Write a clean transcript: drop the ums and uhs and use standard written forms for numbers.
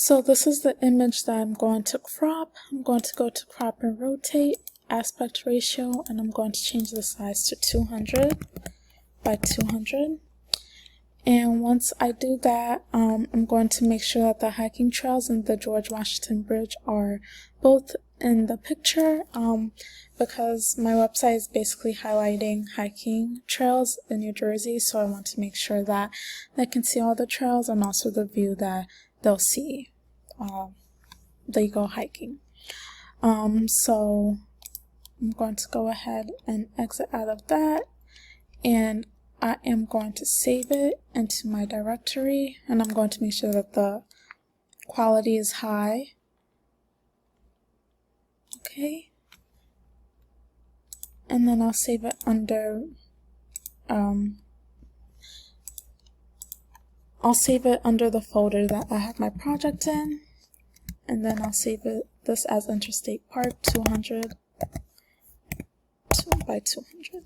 So this is the image that I'm going to crop. I'm going to go to crop and rotate, aspect ratio, and I'm going to change the size to 200 by 200. And once I do that, I'm going to make sure that the hiking trails and the George Washington Bridge are both in the picture, because my website is basically highlighting hiking trails in New Jersey, so I want to make sure that they can see all the trails and also the view that they'll see they go hiking. So I'm going to go ahead and exit out of that, and I am going to save it into my directory, and I'm going to make sure that the quality is high. Okay. And then I'll save it under, the folder that I have my project in, and then I'll save this as Interstate Park 200 by 200.